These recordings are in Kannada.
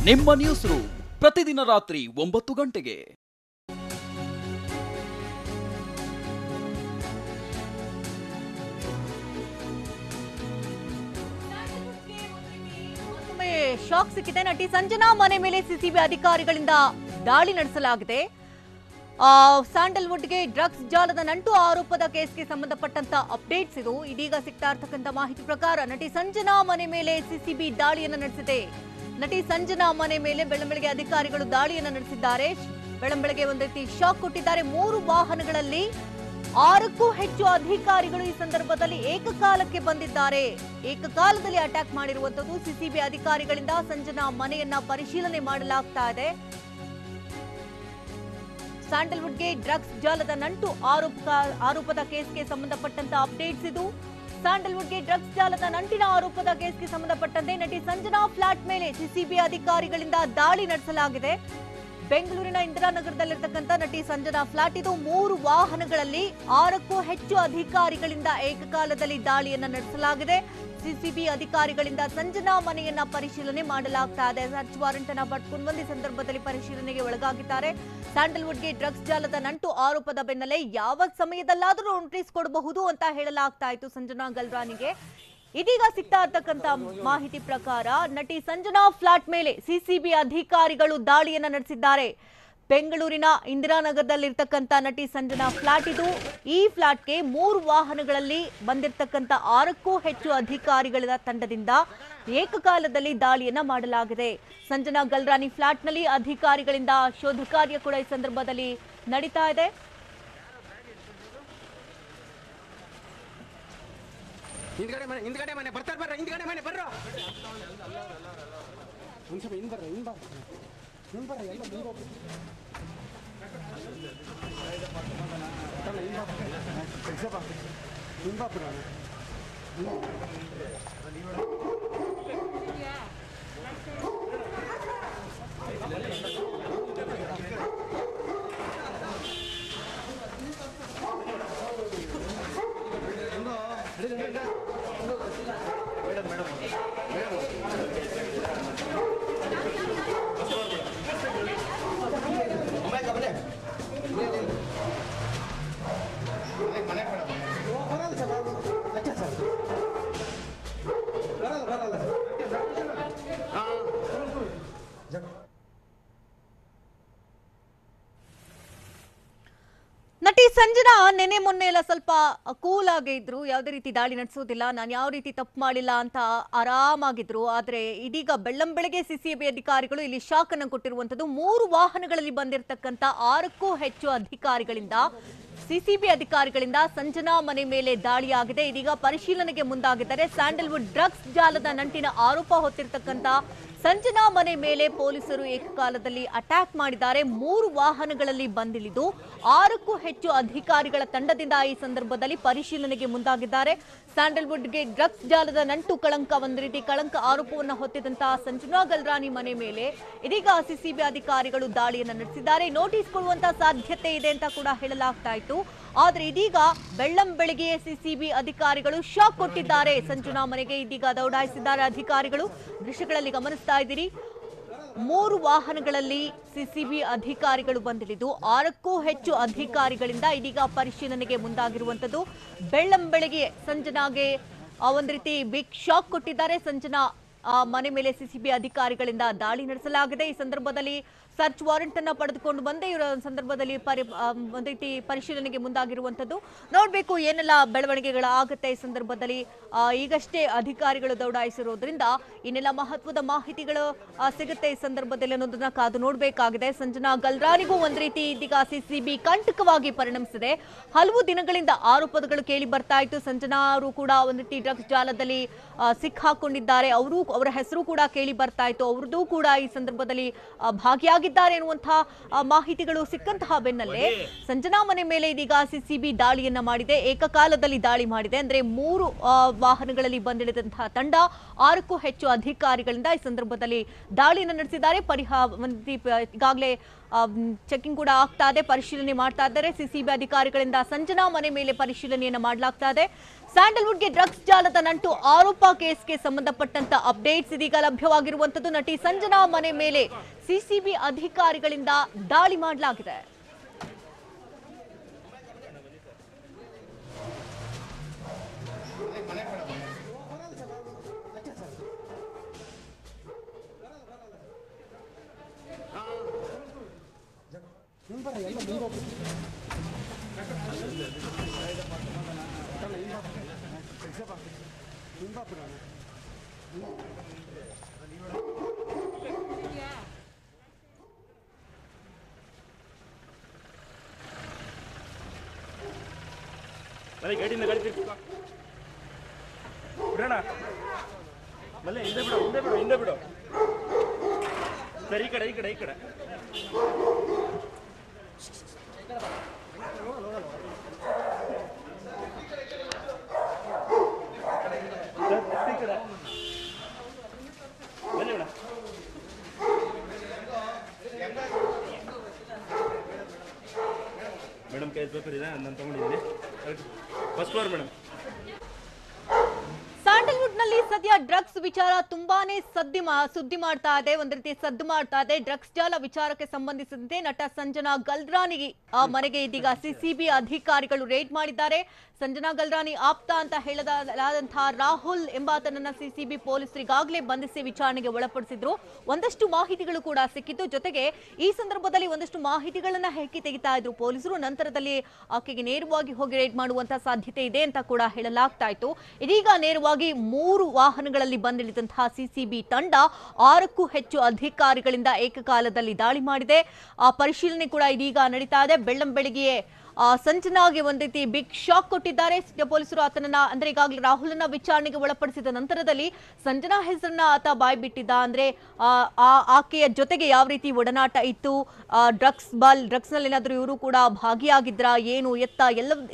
ನಿಮ್ಮ ನ್ಯೂಸ್ ರೂಮ್ ಪ್ರತಿದಿನ ರಾತ್ರಿ 9 ಗಂಟೆಗೆ. ಶಾಕ್ ಸಿಕ್ಕಿದೆ. ನಟಿ ಸಂಜನಾ ಮನೆ ಮೇಲೆ ಸಿಸಿಬಿ ಅಧಿಕಾರಿಗಳಿಂದ ದಾಳಿ ನಡೆಸಲಾಗಿದೆ. ಸ್ಯಾಂಡಲ್ವುಡ್ಗೆ ಡ್ರಗ್ಸ್ ಜಾಲದ ನಂಟು ಆರೋಪದ ಕೇಸ್ಗೆ ಸಂಬಂಧಪಟ್ಟಂತ ಅಪ್ಡೇಟ್ಸ್ ಇದು. ಇದೀಗ ಸಿಗ್ತಾ ಇರತಕ್ಕಂತ ಮಾಹಿತಿ ಪ್ರಕಾರ ನಟಿ ಸಂಜನಾ ಮನೆ ಮೇಲೆ ಸಿಸಿಬಿ ದಾಳಿಯನ್ನು ನಡೆಸಿದೆ. ನಟಿ ಸಂಜನಾ ಮನೆ ಮೇಲೆ ಬೆಳ್ಳಂಬೆಳಗ್ಗೆ ಅಧಿಕಾರಿಗಳು ದಾಳಿಯನ್ನು ನಡೆಸಿದ್ದಾರೆ. ಬೆಳ್ಳಂಬೆಳಗ್ಗೆ ಒಂದು ರೀತಿ ಶಾಕ್ ಕೊಟ್ಟಿದ್ದಾರೆ. 3 ವಾಹನಗಳಲ್ಲಿ 6ಕ್ಕೂ ಹೆಚ್ಚು ಅಧಿಕಾರಿಗಳು ಈ ಸಂದರ್ಭದಲ್ಲಿ ಏಕಕಾಲಕ್ಕೆ ಬಂದಿದ್ದಾರೆ. ಏಕಕಾಲದಲ್ಲಿ ಅಟ್ಯಾಕ್ ಮಾಡಿರುವಂತದ್ದು. ಸಿಸಿಬಿ ಅಧಿಕಾರಿಗಳಿಂದ ಸಂಜನಾ ಮನೆಯನ್ನ ಪರಿಶೀಲನೆ ಮಾಡಲಾಗ್ತಾ ಇದೆ. ಸ್ಯಾಂಡಲ್ವುಡ್ಗೆ ಡ್ರಗ್ಸ್ ಜಾಲದ ನಂಟು ಆರೋಪದ ಕೇಸ್ಗೆ ಸಂಬಂಧಪಟ್ಟಂತ ಅಪ್ಡೇಟ್ಸ್ ಇದು. ಸ್ಯಾಂಡಲ್ವುಡ್ಗೆ ಡ್ರಗ್ಸ್ ಜಾಲದ ನಂಟಿನ ಆರೋಪದ ಕೇಸ್ಗೆ ಸಂಬಂಧಪಟ್ಟಂತೆ ನಟಿ ಸಂಜನಾ ಫ್ಲಾಟ್ ಮೇಲೆ ಸಿಸಿಬಿ ಅಧಿಕಾರಿಗಳಿಂದ ದಾಳಿ ನಡೆಸಲಾಗಿದೆ. ಬೆಂಗಳೂರಿನ ಇಂದಿರಾನಗರದಲ್ಲಿರ್ತಕ್ಕಂಥ ನಟಿ ಸಂಜನಾ ಫ್ಲಾಟ್ ಇದು. 3 ವಾಹನಗಳಲ್ಲಿ 6ಕ್ಕೂ ಹೆಚ್ಚು ಅಧಿಕಾರಿಗಳಿಂದ ಏಕಕಾಲದಲ್ಲಿ ದಾಳಿಯನ್ನ ನಡೆಸಲಾಗಿದೆ. ಸಿಸಿಬಿ ಅಧಿಕಾರಿಗಳಿಂದ ಸಂಜನಾ ಮನೆಯನ್ನ ಪರಿಶೀಲನೆ ಮಾಡಲಾಗ್ತಾ ಇದೆ. ಸರ್ಚ್ ವಾರೆಂಟ್ ಅನ್ನ ಪಡ್ಕೊಂಡು ಬಂದ ಸಂದರ್ಭದಲ್ಲಿ ಪರಿಶೀಲನೆಗೆ ಒಳಗಾಗಿದ್ದಾರೆ. ಸ್ಯಾಂಡಲ್ವುಡ್ಗೆ ಡ್ರಗ್ಸ್ ಜಾಲದ ನಂಟು ಆರೋಪದ ಬೆನ್ನಲ್ಲೇ ಯಾವ ಸಮಯದಲ್ಲಾದರೂ ನೋಟಿಸ್ ಕೊಡಬಹುದು ಅಂತ ಹೇಳಲಾಗ್ತಾ ಇತ್ತು ಸಂಜನಾ ಗಲ್ರಾನಿಗೆ. ಇದೀಗ ಸಿಗ್ತಾ ಇರ್ತಕ್ಕಂಥ ಮಾಹಿತಿ ಪ್ರಕಾರ ನಟಿ ಸಂಜನಾ ಫ್ಲಾಟ್ ಮೇಲೆ ಸಿಸಿಬಿ ಅಧಿಕಾರಿಗಳು ದಾಳಿಯನ್ನ ನಡೆಸಿದ್ದಾರೆ. ಬೆಂಗಳೂರಿನ ಇಂದಿರಾನಗರದಲ್ಲಿರ್ತಕ್ಕಂಥ ನಟಿ ಸಂಜನಾ ಫ್ಲಾಟ್ ಇದು. ಈ ಫ್ಲಾಟ್ಗೆ 3 ವಾಹನಗಳಲ್ಲಿ ಬಂದಿರತಕ್ಕಂಥ 6ಕ್ಕೂ ಹೆಚ್ಚು ಅಧಿಕಾರಿಗಳ ತಂಡದಿಂದ ಏಕಕಾಲದಲ್ಲಿ ದಾಳಿಯನ್ನ ಮಾಡಲಾಗಿದೆ. ಸಂಜನಾ ಗಲ್ರಾನಿ ಫ್ಲಾಟ್ನಲ್ಲಿ ಅಧಿಕಾರಿಗಳಿಂದ ಶೋಧ ಕಾರ್ಯ ಕೂಡ ಈ ಸಂದರ್ಭದಲ್ಲಿ ನಡೀತಾ ಇದೆ. ಹಿಂದ್ಗಡೆ ಮನೆ ಬರ್ತಾರೆ ಬರ್ರ ಹಿಂದ್ಗಡೆ ಮನೆ ಬರ್ರ ಒಂದು ಸ್ವಲ್ಪ ಹಿಂದ್ ಬರ್ರ ಎಲ್ಲ ನಟಿ ಸಂಜನಾ ನೆನೆ ಮೊನ್ನೆ ಎಲ್ಲ ಸ್ವಲ್ಪ ಕೂಲ್ ಆಗೇ ಇದ್ರು. ಯಾವುದೇ ರೀತಿ ದಾಳಿ ನಡೆಸೋದಿಲ್ಲ, ನಾನು ಯಾವ ರೀತಿ ತಪ್ಪು ಮಾಡಿಲ್ಲ ಅಂತ ಆರಾಮಾಗಿದ್ರು. ಆದ್ರೆ ಇದೀಗ ಬೆಳ್ಳಂಬೆಳಗ್ಗೆ ಸಿಸಿಬಿ ಅಧಿಕಾರಿಗಳು ಇಲ್ಲಿ ಶಾಕ್ ಅನ್ನು ಕೊಟ್ಟಿರುವಂತದ್ದು. 3 ವಾಹನಗಳಲ್ಲಿ ಬಂದಿರತಕ್ಕಂತ 6ಕ್ಕೂ ಹೆಚ್ಚು ಅಧಿಕಾರಿಗಳಿಂದ ಸಿಸಿಬಿ ಅಧಿಕಾರಿಗಳಿಂದ ಸಂಜನಾ ಮನೆ ಮೇಲೆ ದಾಳಿಯಾಗಿದೆ. ಇದೀಗ ಪರಿಶೀಲನೆಗೆ ಮುಂದಾಗಿದ್ದಾರೆ. ಸ್ಯಾಂಡಲ್ವುಡ್ ಡ್ರಗ್ಸ್ ಜಾಲದ ನಂಟಿನ ಆರೋಪ ಹೊತ್ತಿರತಕ್ಕಂತ ಸಂಜನಾ ಮನೆ ಮೇಲೆ ಪೊಲೀಸರು ಏಕಕಾಲದಲ್ಲಿ ಅಟ್ಯಾಕ್ ಮಾಡಿದ್ದಾರೆ. 3 ವಾಹನಗಳಲ್ಲಿ ಬಂದಿಳಿದು 6ಕ್ಕೂ ಹೆಚ್ಚು ಅಧಿಕಾರಿಗಳ ತಂಡದಿಂದ ಈ ಸಂದರ್ಭದಲ್ಲಿ ಪರಿಶೀಲನೆಗೆ ಮುಂದಾಗಿದ್ದಾರೆ. ಸ್ಯಾಂಡಲ್ವುಡ್ಗೆ ಡ್ರಗ್ಸ್ ಜಾಲದ ನಂಟು ಒಂದು ರೀತಿ ಕಳಂಕ ಆರೋಪವನ್ನು ಹೊತ್ತಿದಂತಹ ಸಂಜನಾ ಗಲ್ರಾನಿ ಮನೆ ಮೇಲೆ ಇದೀಗ ಸಿಸಿಬಿ ಅಧಿಕಾರಿಗಳು ದಾಳಿಯನ್ನು ನಡೆಸಿದ್ದಾರೆ. ನೋಟಿಸ್ ಕೊಡುವಂತಹ ಸಾಧ್ಯತೆ ಇದೆ ಅಂತ ಕೂಡ ಹೇಳಲಾಗ್ತಾ ಇತ್ತು. ಆದ್ರೆ ಇದೀಗ ಬೆಳ್ಳಂಬೆಳಗ್ಗೆ ಸಿಸಿಬಿ ಅಧಿಕಾರಿಗಳು ಶಾಕ್ ಕೊಟ್ಟಿದ್ದಾರೆ. ಸಂಜನಾ ಮನೆಗೆ ಇದೀಗ ದೌಡಾಯಿಸಿದ್ದಾರೆ ಅಧಿಕಾರಿಗಳು. ದೃಶ್ಯಗಳಲ್ಲಿ ಗಮನಿಸ್ತಾ ಇದ್ದೀರಿ. 3 ವಾಹನಗಳಲ್ಲಿ ಸಿಸಿಬಿ ಅಧಿಕಾರಿಗಳು ಬಂದಿಳಿದು 6ಕ್ಕೂ ಹೆಚ್ಚು ಅಧಿಕಾರಿಗಳಿಂದ ಇದೀಗ ಪರಿಶೀಲನೆಗೆ ಮುಂದಾಗಿರುವಂತದ್ದು. ಬೆಳ್ಳಂಬೆಳಗ್ಗೆ ಸಂಜನಾಗೆ ಒಂದು ರೀತಿ ಬಿಗ್ ಶಾಕ್ ಕೊಟ್ಟಿದ್ದಾರೆ. ಸಂಜನಾ ಮನೆ ಮೇಲೆ ಸಿಸಿಬಿ ಅಧಿಕಾರಿಗಳಿಂದ ದಾಳಿ ನಡೆಸಲಾಗಿದೆ. ಈ ಸಂದರ್ಭದಲ್ಲಿ ಸರ್ಚ್ ವಾರೆಂಟ್ ಅನ್ನ ಪಡೆದುಕೊಂಡು ಬಂದೇ ಇವರ ಸಂದರ್ಭದಲ್ಲಿ ಒಂದು ರೀತಿ ಪರಿಶೀಲನೆಗೆ ಮುಂದಾಗಿರುವಂತದ್ದು. ನೋಡ್ಬೇಕು ಏನೆಲ್ಲ ಬೆಳವಣಿಗೆಗಳಾಗುತ್ತೆ ಈ ಸಂದರ್ಭದಲ್ಲಿ. ಈಗಷ್ಟೇ ಅಧಿಕಾರಿಗಳು ದೌಡಾಯಿಸಿರೋದ್ರಿಂದ ಇನ್ನೆಲ್ಲ ಮಹತ್ವದ ಮಾಹಿತಿಗಳು ಸಿಗುತ್ತೆ ಈ ಸಂದರ್ಭದಲ್ಲಿ ಅನ್ನೋದನ್ನ ಕಾದು ನೋಡ್ಬೇಕಾಗಿದೆ. ಸಂಜನಾ ಗಲ್ರಾನಿಗೂ ಒಂದ್ ರೀತಿ ಇದೀಗ ಸಿಸಿಬಿ ಕಂಟಕವಾಗಿ ಪರಿಣಮಿಸಿದೆ. ಹಲವು ದಿನಗಳಿಂದ ಆರೋಪಗಳು ಕೇಳಿ ಬರ್ತಾ ಇತ್ತು. ಸಂಜನಾ ಅವರು ಕೂಡ ಒಂದ್ ರೀತಿ ಡ್ರಗ್ಸ್ ಜಾಲದಲ್ಲಿ ಸಿಕ್ಕಾಕೊಂಡಿದ್ದಾರೆ. ಅವರ ಹೆಸರು ಕೂಡ ಕೇಳಿ ಬರ್ತಾ ಇತ್ತು. ಅವ್ರದ್ದು ಕೂಡ ಈ ಸಂದರ್ಭದಲ್ಲಿ ಭಾಗಿಯಾಗಿದ್ದಾರೆ ಎನ್ನುವಂತಹ ಮಾಹಿತಿಗಳು ಸಿಕ್ಕಂತಹ ಬೆನ್ನಲ್ಲೇ ಸಂಜನಾ ಮನೆ ಮೇಲೆ ಇದೀಗ ಸಿಸಿಬಿ ದಾಳಿಯನ್ನ ಮಾಡಿದೆ. ಏಕಕಾಲದಲ್ಲಿ ದಾಳಿ ಮಾಡಿದೆ. ಅಂದ್ರೆ 3 ವಾಹನಗಳಲ್ಲಿ ಬಂದಿಳಿದಂತಹ ತಂಡ 6ಕ್ಕೂ ಹೆಚ್ಚು ಅಧಿಕಾರಿಗಳಿಂದ ಈ ಸಂದರ್ಭದಲ್ಲಿ ದಾಳಿಯನ್ನು ನಡೆಸಿದ್ದಾರೆ. ಈಗಾಗಲೇ ಚೆಕಿಂಗ್ ಕೂಡ ಆಗ್ತಾ ಇದೆ, ಪರಿಶೀಲನೆ ಮಾಡ್ತಾ ಇದ್ದಾರೆ. ಸಿಸಿಬಿ ಅಧಿಕಾರಿಗಳಿಂದ ಸಂಜನಾ ಮನೆ ಮೇಲೆ ಪರಿಶೀಲನೆಯನ್ನ ಮಾಡಲಾಗ್ತಾ ಇದೆ. ಸ್ಯಾಂಡಲ್ವುಡ್ಗೆ ಡ್ರಗ್ಸ್ ಜಾಲದ ನಂಟು ಆರೋಪ ಕೇಸ್ಗೆ ಸಂಬಂಧಪಟ್ಟಂತ ಅಪ್ಡೇಟ್ಸ್ ಇದೀಗ ಲಭ್ಯವಾಗಿರುವಂತದ್ದು. ನಟಿ ಸಂಜನಾ ಮನೆ ಮೇಲೆ ಸಿಸಿಬಿ ಅಧಿಕಾರಿಗಳಿಂದ ದಾಳಿ ಮಾಡಲಾಗಿದೆ. ಗಾಡಿ ಬಿಡೋಣ ಮಲ್ಲೆ ಹಿಂದೆ ಬಿಡು ಸರಿ ಈ ಕಡೆ ಮೇಡಮ್ ಕೇಸ್ ಪೇಪರ್ ಇದೆ ನಾನು ತಗೊಂಡಿದ್ದೀನಿ ಫಸ್ಟ್ ಫ್ಲೋರ್ ಮೇಡಮ್. ಸ್ಯಾಂಡಲ್ವುಡ್ ನಲ್ಲಿ ಸದ್ಯ ಡ್ರಗ್ಸ್ ವಿಚಾರ ತುಂಬಾನೇ ಸುದ್ದಿ ಮಾಡ್ತಾ ಇದೆ. ಒಂದ್ ರೀತಿ ಸದ್ದು ಮಾಡ್ತಾ ಇದೆ. ಡ್ರಗ್ಸ್ ಜಾಲ ವಿಚಾರಕ್ಕೆ ಸಂಬಂಧಿಸಿದಂತೆ ನಟ ಸಂಜನಾ ಗಲ್ರಾನಿ ಮನೆಗೆ ಇದೀಗ ಸಿಸಿಬಿ ಅಧಿಕಾರಿಗಳು ರೇಡ್ ಮಾಡಿದ್ದಾರೆ. ಸಂಜನಾ ಗಲ್ರಾನಿ ಆಪ್ತ ಅಂತ ಹೇಳಲಾದಂತಹ ರಾಹುಲ್ ಎಂಬಾತನನ್ನ ಸಿಸಿಬಿ ಪೊಲೀಸರು ಈಗಾಗಲೇ ಬಂಧಿಸಿ ವಿಚಾರಣೆಗೆ ಒಳಪಡಿಸಿದ್ರು. ಒಂದಷ್ಟು ಮಾಹಿತಿಗಳು ಕೂಡ ಸಿಕ್ಕಿತ್ತು. ಜೊತೆಗೆ ಈ ಸಂದರ್ಭದಲ್ಲಿ ಒಂದಷ್ಟು ಮಾಹಿತಿಗಳನ್ನ ಹೆಕ್ಕಿ ತೆಗಿತಾ ಇದ್ರು ಪೊಲೀಸರು. ನಂತರದಲ್ಲಿ ಆಕೆಗೆ ನೇರವಾಗಿ ಹೋಗಿ ರೇಡ್ ಮಾಡುವಂತಹ ಸಾಧ್ಯತೆ ಇದೆ ಅಂತ ಕೂಡ ಹೇಳಲಾಗ್ತಾ ಇತ್ತು. ಇದೀಗ ನೇರವಾಗಿ 3 ವಾಹನಗಳಲ್ಲಿ ಬಂದಿಳಿದಂತಹ ಸಿಸಿಬಿ ತಂಡ 6ಕ್ಕೂ ಹೆಚ್ಚು ಅಧಿಕಾರಿಗಳಿಂದ ಏಕಕಾಲದಲ್ಲಿ ದಾಳಿ ಮಾಡಿದೆ. ಆ ಪರಿಶೀಲನೆ ಕೂಡ ಇದೀಗ ನಡೀತಾ ಇದೆ. ಬೆಳ್ಳಂಬೆಳಗ್ಗೆ ಸಂಜನಾಗೆ ಒಂದ್ ರೀತಿ ಬಿಗ್ ಶಾಕ್ ಕೊಟ್ಟಿದ್ದಾರೆ ಪೊಲೀಸರು. ಆತನನ್ನ ಅಂದ್ರೆ ಈಗಾಗಲೇ ರಾಹುಲ್ನ ವಿಚಾರಣೆಗೆ ಒಳಪಡಿಸಿದ ನಂತರದಲ್ಲಿ ಸಂಜನಾ ಹೆಸರನ್ನ ಆತ ಬಾಯ್ಬಿಟ್ಟಿದ್ದ. ಅಂದ್ರೆ ಆಕೆಯ ಜೊತೆಗೆ ಯಾವ ರೀತಿ ಒಡನಾಟ ಇತ್ತು, ಡ್ರಗ್ಸ್ ನಲ್ಲಿ ಏನಾದ್ರೂ ಇವರು ಕೂಡ ಭಾಗಿಯಾಗಿದ್ರ, ಏನು ಎತ್ತ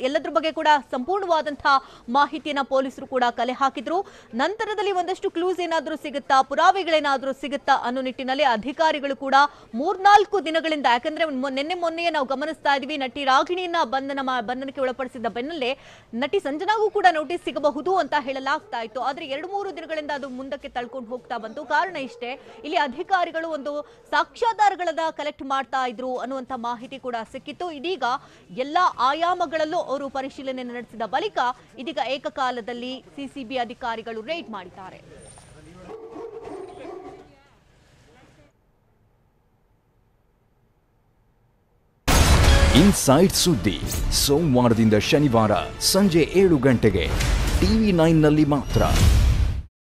ಎಲ್ಲದ್ರ ಬಗ್ಗೆ ಕೂಡ ಸಂಪೂರ್ಣವಾದಂತಹ ಮಾಹಿತಿಯನ್ನ ಪೊಲೀಸರು ಕೂಡ ಕಲೆ ಹಾಕಿದ್ರು. ನಂತರದಲ್ಲಿ ಒಂದಷ್ಟು ಕ್ಲೂಸ್ ಏನಾದ್ರೂ ಸಿಗುತ್ತಾ, ಪುರಾವೆಗಳೇನಾದ್ರೂ ಸಿಗುತ್ತಾ ಅನ್ನೋ ನಿಟ್ಟಿನಲ್ಲಿ ಅಧಿಕಾರಿಗಳು ಕೂಡ 3-4 ದಿನಗಳಿಂದ, ಯಾಕಂದ್ರೆ ಮೊನ್ನೆ ನಾವು ಗಮನಿಸ್ತಾ ಇದೀವಿ ನಟಿ ರಾಗಿಣಿ ಬಂಧನಕ್ಕೆ ಒಳಪಡಿಸಿದ ಬೆನ್ನಲ್ಲೇ ನಟಿ ಸಂಜನಾಗೂ ಕೂಡ ನೋಟಿಸ್ ಸಿಗಬಹುದು ಅಂತ ಹೇಳಲಾಗ್ತಾ ಇತ್ತು. ಆದ್ರೆ 2-3 ದಿನಗಳಿಂದ ಅದು ಮುಂದಕ್ಕೆ ತಳ್ಕೊಂಡು ಹೋಗ್ತಾ ಬಂತು. ಕಾರಣ ಇಷ್ಟೇ, ಇಲ್ಲಿ ಅಧಿಕಾರಿಗಳು ಒಂದು ಸಾಕ್ಷ್ಯಾಧಾರಗಳನ್ನ ಕಲೆಕ್ಟ್ ಮಾಡ್ತಾ ಇದ್ರು ಅನ್ನುವಂತ ಮಾಹಿತಿ ಕೂಡ ಸಿಕ್ಕಿತ್ತು. ಇದೀಗ ಎಲ್ಲಾ ಆಯಾಮಗಳಲ್ಲೂ ಅವರು ಪರಿಶೀಲನೆ ನಡೆಸಿದ ಬಳಿಕ ಇದೀಗ ಏಕಕಾಲದಲ್ಲಿ ಸಿಸಿಬಿ ಅಧಿಕಾರಿಗಳು ರೇಡ್ ಮಾಡಿದ್ದಾರೆ. ಇನ್ಸೈಡ್ ಸುದ್ದಿ ಸೋಮವಾರದಿಂದ ಶನಿವಾರ ಸಂಜೆ 7 ಗಂಟೆಗೆ TV9 ನಲ್ಲಿ ಮಾತ್ರ.